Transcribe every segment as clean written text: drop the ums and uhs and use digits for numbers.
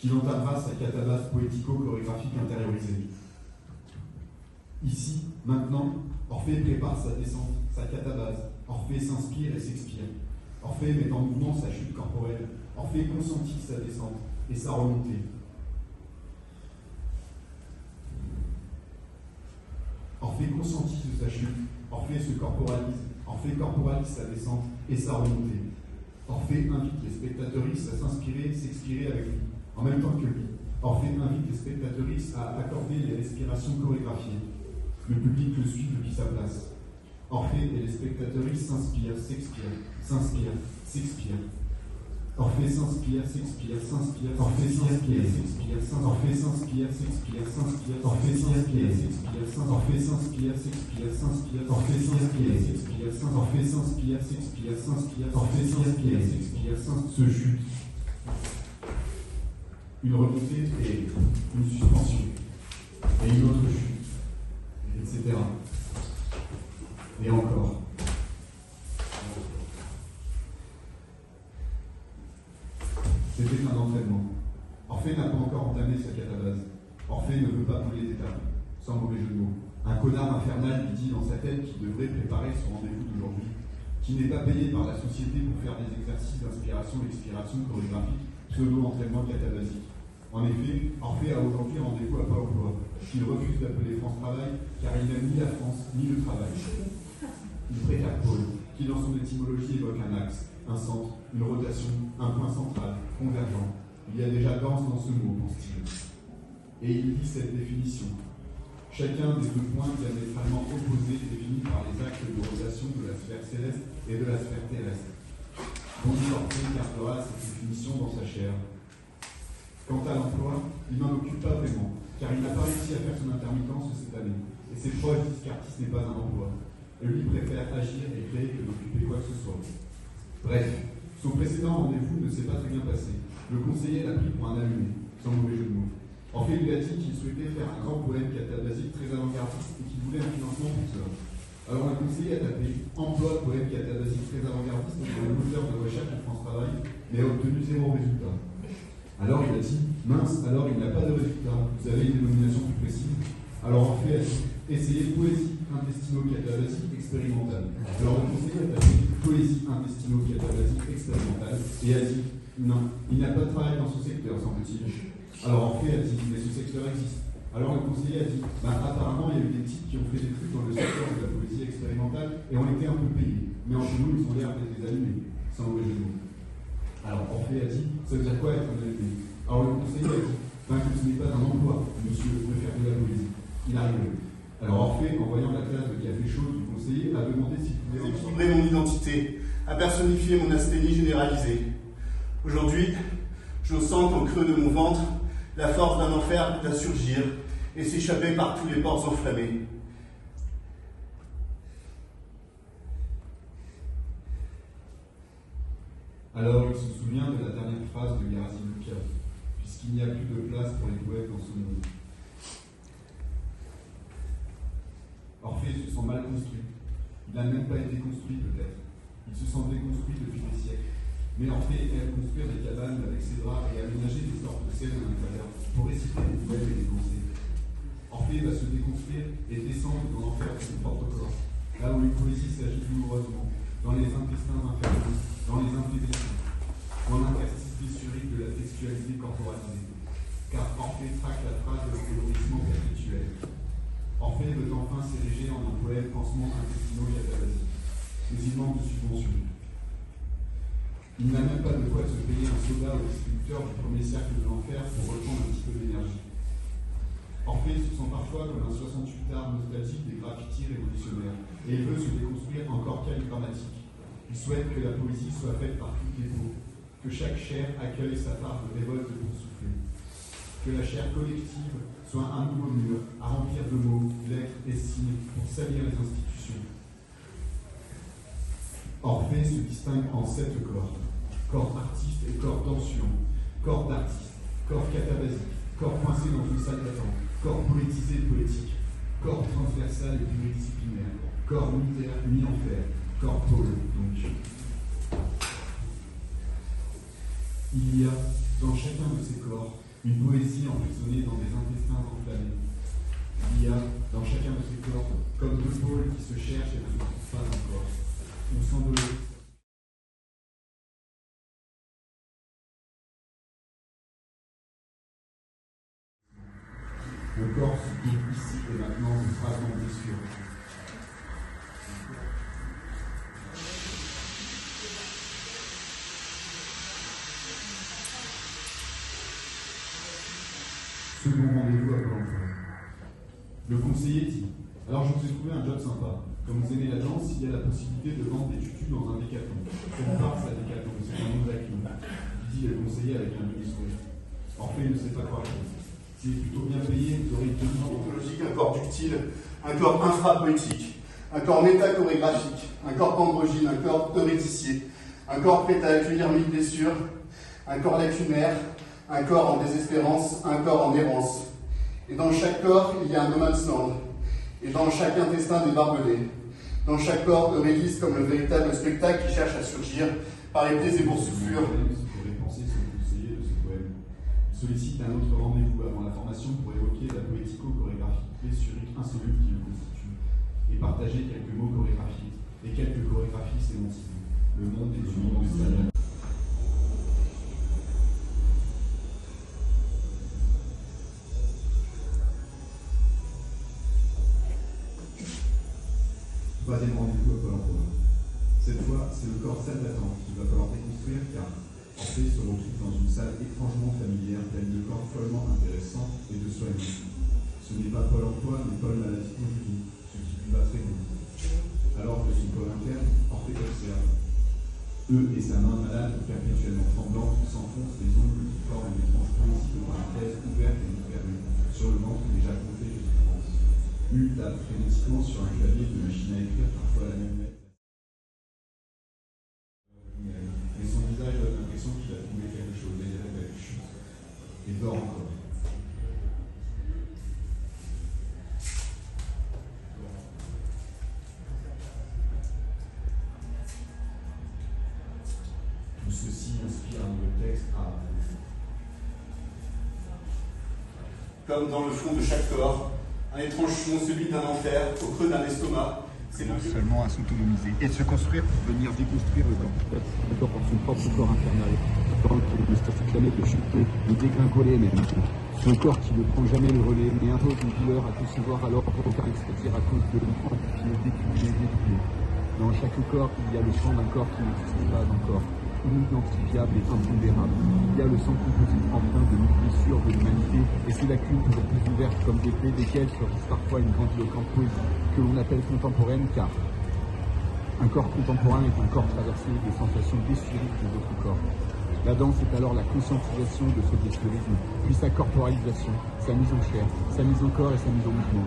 qu'il entamera sa catabase poético-chorégraphique intériorisée. Ici, maintenant, Orphée prépare sa descente, sa catabase. Orphée s'inspire et s'expire. Orphée met en mouvement sa chute corporelle. Orphée consentit sa descente et sa remontée. Orphée consentit sa chute. Orphée se corporalise. Orphée corporalise sa descente et sa remontée. Orphée invite les spectateuristes à s'inspirer, s'expirer avec lui, en même temps que lui. Orphée invite les spectateuristes à accorder les respirations chorégraphiées. Le public le suit depuis sa place. Orphée et les spectateuristes s'inspirent, s'expirent, s'inspirent, s'expirent. Orphée s'inspire, s'expire, s'inspire, Orphée s'inspire, s'expire, Orphée s'inspire, s'expire, s'inspire, Orphée s'inspire, s'expire, Orphée s'inspire, s'expire, s'inspire, Orphée s'inspire, s'expire, Orphée s'inspire, s'expire, s'inspire, Orphée s'inspire, s'expire, se chute. Une remontée et une suspension. Et une autre chute. Etc. Et encore. C'était un entraînement. Orphée n'a pas encore entamé sa catabase. Orphée ne veut pas brûler d'étapes, sans mauvais jeu de mots. Un connard infernal lui dit dans sa tête qu'il devrait préparer son rendez-vous d'aujourd'hui, qui n'est pas payé par la société pour faire des exercices d'inspiration et d'expiration chorégraphique, pseudo-entraînement catabasique. En effet, Orphée a aujourd'hui rendez-vous à Pôle emploi, qu'il refuse d'appeler France Travail, car il n'aime ni la France ni le travail. Il préfère Pôle, qui dans son étymologie évoque un axe, un centre, une rotation, un point central, convergent. Il y a déjà danse dans ce mot, pense-t-il. Et il dit cette définition. Chacun des deux points diamétralement opposés définis par les actes de rotation de la sphère céleste et de la sphère terrestre. Bondy Orphée gardera cette définition dans sa chair. Quant à l'emploi, il n'en occupe pas vraiment, car il n'a pas réussi à faire son intermittence cette année. Et ses proches disent qu'artiste n'est pas un emploi. Et lui préfère agir et créer que d'occuper quoi que ce soit. Bref, son précédent rendez-vous ne s'est pas très bien passé. Le conseiller l'a pris pour un allumé, sans mauvais jeu de mots. En fait, il lui a dit qu'il souhaitait faire un grand poème catabasique très avant-gardiste et qu'il voulait un financement pour cela. Alors le conseiller a tapé « Emploi poème catabasique très avant-gardiste » dans le moteur de recherche de France Travail, mais a obtenu 0 résultat. Alors il a dit « Mince, alors il n'a pas de résultat. Vous avez une dénomination plus précise ?» Alors en fait, essayez poésie intestino-catabasique expérimentale. Alors le conseiller a tapé poésie intestino-catabasique expérimentale et a dit non, il n'a pas de travail dans ce secteur, semble-t-il. Alors en fait, a dit mais ce secteur existe. Alors le conseiller a dit apparemment il y a eu des types qui ont fait des trucs dans le secteur de la poésie expérimentale et ont été un peu payés. Mais en chez nous, ils ont l'air d'être des allumés, sans mauvais jeu de mots. Alors en fait, a dit ça veut dire quoi être un allumé? Alors le conseiller a dit que ce n'est pas un emploi, monsieur, de faire de la poésie. Il a rigolé. Alors Orphée, en voyant la classe de café chaud du conseiller, a demandé s'il pouvait équilibrer mon identité, à personnifier mon asthénie généralisée. Aujourd'hui, je sens qu'au creux de mon ventre, la force d'un enfer peut surgir et s'échapper par tous les pores enflammés. Alors il se souvient de la dernière phrase de Garazi Luca, puisqu'il n'y a plus de place pour les poètes dans ce monde. Orphée se sent mal construit. Il n'a même pas été construit peut-être. Il se sent déconstruit depuis des siècles. Mais Orphée aime construire des cabanes avec ses draps et aménager des sortes de scènes à l'intérieur pour réciter des poèmes et des pensées. Orphée va se déconstruire et descendre dans l'enfer de son propre corps, là où une poésie s'agit douloureusement, dans les intestins inférieurs, dans les infédétions, dans l'interstice blessurique de la textualité corporalisée. Car Orphée traque la phrase de l'encolorissement perpétuel. Orphée veut enfin s'ériger en un poème pansement intestino-catabasique, mais il manque de subventions. Il n'a même pas de quoi se payer un soda au distributeur du premier cercle de l'enfer pour reprendre un petit peu d'énergie. Orphée se sent parfois comme un 68 art nostalgique des graffitis révolutionnaires, et il veut se déconstruire encore calligramatique. Il souhaite que la poésie soit faite par toutes les peaux, que chaque chair accueille sa part de révolte pour souffler, que la chair collective soit un nouveau mur à remplir de mots, lettres et signes pour salir les institutions. Orphée se distingue en 7 corps. Corps artiste et corps tension, corps d'artiste, corps catabasique, corps coincé dans une salle d'attente, corps poétisé poétique, corps transversal et pluridisciplinaire, corps mi-terre, mi-enfer, corps pôle, donc. Il y a dans chacun de ces corps Une poésie emprisonnée dans des intestins enflammés. Il y a, dans chacun de ces corps, comme deux pôles qui se cherchent et ne se trouvent pas encore. On sent de l'eau. Le corps se trouve ici et maintenant de fragments de blessures. Second rendez-vous à Pôle emploi. Le conseiller dit « Alors je vous ai trouvé un job sympa. Comme vous aimez la danse, il y a la possibilité de vendre des tutus dans un décathlon. Cette farce à décathlon, c'est un nom d'acquis, dit le conseiller avec un demi-sourire. Orphée ne sait pas quoi répondre. S'il est plutôt bien payé, vous aurez une tenue ontologique, un corps ductile, un corps infra-poétique, un corps métachorégraphique, un corps androgyne, un corps eurythicié, un corps prêt à accueillir 1000 blessures, un corps lacunaire, un corps en désespérance, un corps en errance. Et dans chaque corps, il y a un no man's land. Et dans chaque intestin des barbelés. Dans chaque corps, Eurydice comme le véritable spectacle qui cherche à surgir par épées et boursouflures. Sollicite un autre rendez-vous avant la formation pour évoquer la poético-chorégraphie blessurique insoluble qui le constitue et partager quelques mots chorégraphiques et quelques chorégraphies sémantiques. Le monde est une monde de salade. Troisième rendez-vous à Pôle emploi. Cette fois, c'est le corps salvatant qu'il va falloir déconstruire car Orphée se retrouve dans une salle étrangement familière, pleine de corps follement intéressants et de soignants. Ce n'est pas Pôle emploi, mais Pôle maladie continue, ce qui lui va très bien. Alors que son Pôle interne, Orphée observe. Eux et sa main malade, perpétuellement tremblante, s'enfoncent les ongles qui forment une étrange poésie de parenthèse ouverte et fermée, sur le ventre déjà gonflé de souffrance. Tape frénétiquement sur un clavier de machine à écrire, parfois la même lettre. Et son visage donne l'impression qu'il a trouvé quelque chose, et il rêve, chute, et dort encore. Tout ceci inspire un nouveau texte à... Comme dans le fond de chaque corps, un étrange fond, celui d'un enfer, au creux d'un estomac. C'est non seulement à s'autonomiser et de se construire pour venir déconstruire le corps par son propre corps infernal, dans lequel il ne s'affectionne de chuter, de dégringoler même. Son corps qui ne prend jamais le relais, mais impose une douleur à concevoir alors aucun, c'est-à-dire à cause de l'amplifié, détruit. Dans chaque corps, il y a le sang d'un corps qui n'existe pas encore, inidentifiable et impondérable. Il y a le sang composite empreint de mille blessures de l'humanité et ses lacunes toujours plus ouvertes comme des plaies desquelles surgissent parfois une grandiloquente poésie que l'on appelle contemporaine car un corps contemporain est un corps traversé des sensations blessuriques des autres corps. La danse est alors la conscientisation de ce blessurisme, puis sa corporalisation, sa mise en chair, sa mise en corps et sa mise en mouvement.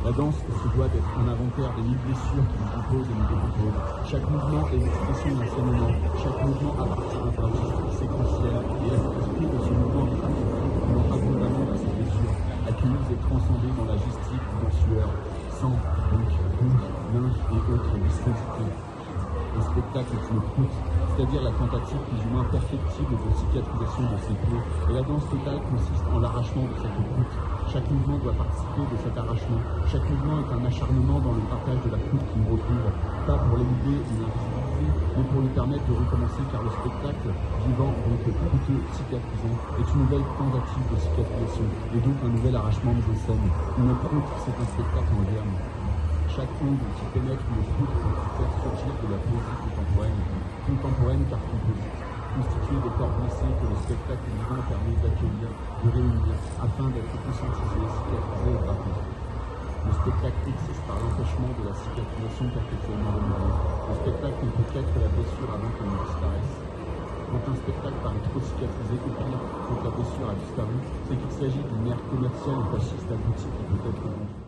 La danse se doit d'être un inventaire des mille blessures qui nous composent et nous décomposent. Chaque mouvement est l'expression d'un saignement. Chaque mouvement appartient à un registre séquentiel et l'esprit de ce mouvement nous abondamment dans ces blessures, accueillies et transcendées dans la gestique de sueur, sang, bouche, lymphe et autres viscosités. Le spectacle est une croûte, c'est-à-dire la tentative plus ou moins perfectible de cicatrisation de ces plaies. Et la danse totale consiste en l'arrachement de cette croûte. Chaque mouvement doit participer de cet arrachement. Chaque mouvement est un acharnement dans le partage de la croûte qui nous recouvre, pas pour l'éluder ou l'invisibiliser, mais pour lui permettre de recommencer car le spectacle, vivant donc croûteux, cicatrisant, est une nouvelle tentative de cicatrisation et donc un nouvel arrachement mis en scène. Une croûte, c'est un spectacle en germe. Chaque ongle qui pénètre une croûte pour faire surgir de la poésie contemporaine car composite, constituée de corps blessés que le spectacle vivant permet d'accueillir, de réunir, afin d'être conscientisé, cicatrisé et gratté. Le spectacle existe par l'empêchement de la cicatrisation perpétuellement renouvelée. Le spectacle ne peut être la blessure avant qu'elle ne disparaisse. Quand un spectacle paraît trop cicatrisé, ou pire, quand la blessure a disparu, c'est qu'il s'agit d'une mère commerciale et fasciste aboutie qui peut être vendue.